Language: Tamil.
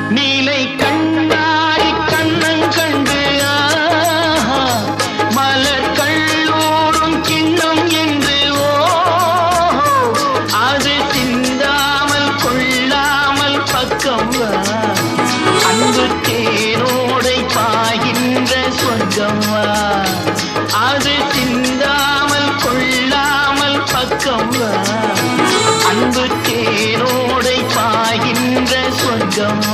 நீலை கண்ணாடி கண்ணன் கண்டு மலர் கல்லூரும் கிண்ணம் என்று அது சிந்தாமல் கொள்ளாமல் பக்கம் அன்பு தேனோடை பாய்கின்ற சொர்க்கம் அது சிந்தாமல் கொள்ளாமல் பக்கம் அன்பு தேனோடை பாய்கின்ற சொர்க்கம்